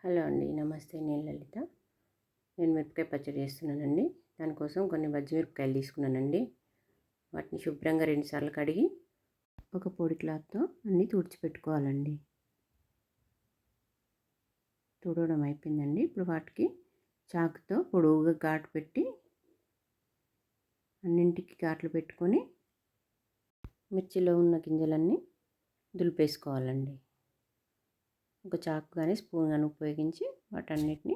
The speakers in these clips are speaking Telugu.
హలో అండి, నమస్తే. నేను లలిత. నేను మిరపకాయ పచ్చడి చేస్తున్నానండి. దానికోసం కొన్ని బజ్జి మిరపకాయలు తీసుకున్నానండి. వాటిని శుభ్రంగా 2 సార్లు కడిగి ఒక పొడి క్లాత్తో అన్నీ తుడిచిపెట్టుకోవాలండి. తుడవడం అయిపోయిందండి. ఇప్పుడు వాటికి చాకుతో పొడవుగా ఘాటు పెట్టి అన్నింటికి ఘాట్లు పెట్టుకొని మిర్చిలో ఉన్న గింజలన్నీ దులిపేసుకోవాలండి. ఒక చాకు కానీ స్పూన్ కానీ ఉపయోగించి వాటన్నిటిని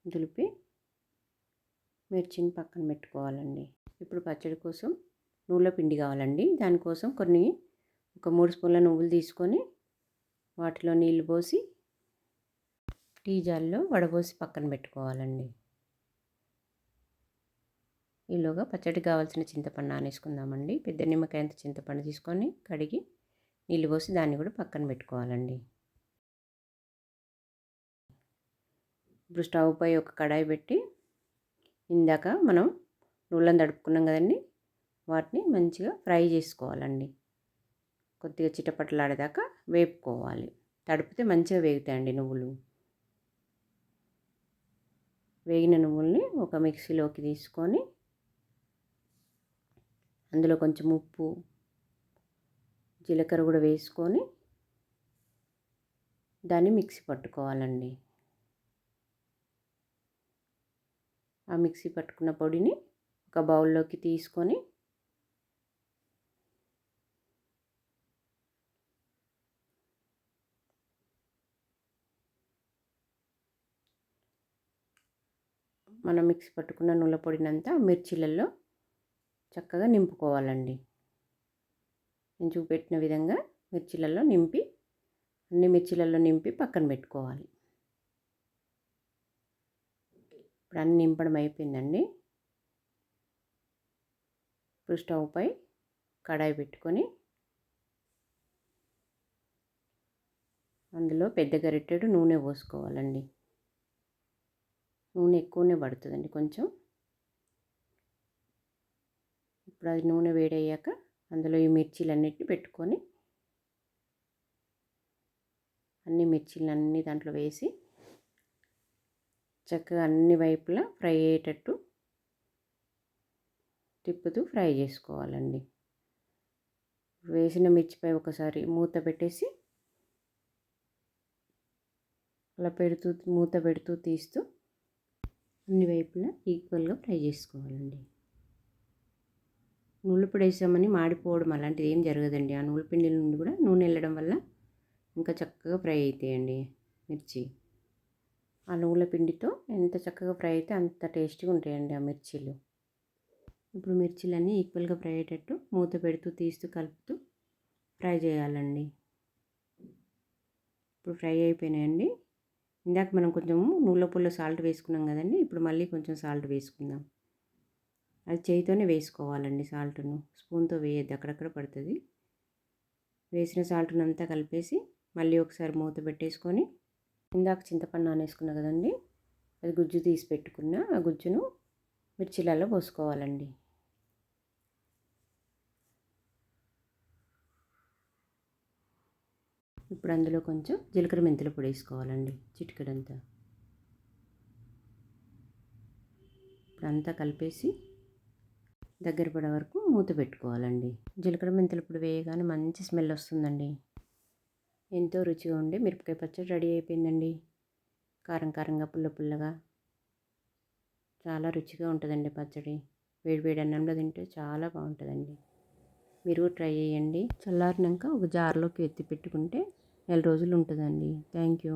దులిపి మిర్చిని పక్కన పెట్టుకోవాలండి. ఇప్పుడు పచ్చడి కోసం నువ్వుల పిండి కావాలండి. దానికోసం ఒక 3 స్పూన్ల నువ్వులు తీసుకొని వాటిలో నీళ్లు పోసి టీ జార్లో వడపోసి పక్కన పెట్టుకోవాలండి. ఈలోగా పచ్చడికి కావాల్సిన చింతపండు నానేసుకుందామండి. పెద్ద నిమ్మకాయ అంత చింతపండు తీసుకొని కడిగి నీళ్ళు పోసి దాన్ని కూడా పక్కన పెట్టుకోవాలండి. ఇప్పుడు స్టవ్ పై ఒక కడాయి పెట్టి ఇందాక మనం నువ్వులను తడుపుకున్నాం కదండి, వాటిని మంచిగా ఫ్రై చేసుకోవాలండి. కొద్దిగా చిటపటలాడేదాకా వేపుకోవాలి. తడిపితే మంచిగా వేగుతాయండి నువ్వులు. వేగిన నువ్వుల్ని ఒక మిక్సీలోకి తీసుకొని అందులో కొంచెం ఉప్పు, జీలకర్ర కూడా వేసుకొని దాన్ని మిక్సీ పట్టుకోవాలండి. ఆ మిక్సీ పట్టుకున్న పొడిని ఒక బౌల్లోకి తీసుకొని మనం మిక్సీ పట్టుకున్న నువ్వుల పొడినంతా మిర్చీలలో చక్కగా నింపుకోవాలండి. నేను చూపెట్టిన విధంగా అన్ని మిర్చీలలో నింపి పక్కన పెట్టుకోవాలి. ఇప్పుడు అన్ని నింపడం అయిపోయిందండి. ఇప్పుడు స్టవ్ పై కడాయి పెట్టుకొని అందులో పెద్ద గరిటెడు నూనె పోసుకోవాలండి. నూనె ఎక్కువనే పడుతుందండి కొంచెం. ఇప్పుడు అది నూనె వేడయ్యాక అందులో ఈ మిర్చీలన్నిటిని పెట్టుకొని అన్ని మిర్చీలన్నీ దాంట్లో వేసి చక్కగా అన్ని వైపులా ఫ్రై అయ్యేటట్టు తిప్పుతూ ఫ్రై చేసుకోవాలండి. వేసిన మిర్చిపై ఒకసారి మూత పెట్టేసి అలా మూత పెడుతూ తీస్తూ అన్ని వైపులా ఈక్వల్గా ఫ్రై చేసుకోవాలండి. నువ్వుల పొడి వేసామని మాడిపోవడం అలాంటిది ఏం జరగదండి. ఆ నువ్వుల పిండి నుండి కూడా నూనె వెళ్ళడం వల్ల ఇంకా చక్కగా ఫ్రై అవుతాయండి మిర్చి. ఆ నువ్వుల పిండితో ఎంత చక్కగా ఫ్రై అయితే అంత టేస్టీగా ఉంటాయండి ఆ మిర్చీలు. ఇప్పుడు మిర్చీలన్నీ ఈక్వల్గా ఫ్రై అయ్యేటట్టు మూత పెడుతూ తీస్తూ కలుపుతూ ఫ్రై చేయాలండి. ఇప్పుడు ఫ్రై అయిపోయినాయండి. ఇందాక మనం కొంచెం నువ్వుల పొడిలో సాల్ట్ వేసుకున్నాం కదండి, ఇప్పుడు మళ్ళీ కొంచెం సాల్ట్ వేసుకుందాం. అది చేయితోనే వేసుకోవాలండి. సాల్ట్ను స్పూన్తో వేయద్దు, అక్కడక్కడ పడుతుంది. వేసిన సాల్ట్ను అంతా కలిపేసి మళ్ళీ ఒకసారి మూత పెట్టేసుకొని ఇందాక చింతపండు నానేసుకున్నా కదండి, అది గుజ్జు తీసి పెట్టుకున్న ఆ గుజ్జును మిర్చీలలో పోసుకోవాలండి. ఇప్పుడు అందులో కొంచెం జీలకర్ర మెంతుల పొడి వేసుకోవాలండి, చిటికెడంతా. ఇప్పుడు అంతా కలిపేసి దగ్గర పడే వరకు మూత పెట్టుకోవాలండి. జీలకర్ర మెంతుల పొడి వేయగానే మంచి స్మెల్ వస్తుందండి. ఎంతో రుచిగా ఉండే మిరపకాయ పచ్చడి రెడీ అయిపోయిందండి. కారం కారంగా, పుల్ల పుల్లగా చాలా రుచిగా ఉంటుందండి పచ్చడి. వేడి అన్నంలో తింటే చాలా బాగుంటుందండి. మీరు ట్రై చేయండి. చల్లారినాక ఒక జార్లోకి ఎత్తి పెట్టుకుంటే 4 రోజులు ఉంటుందండి. Thank you.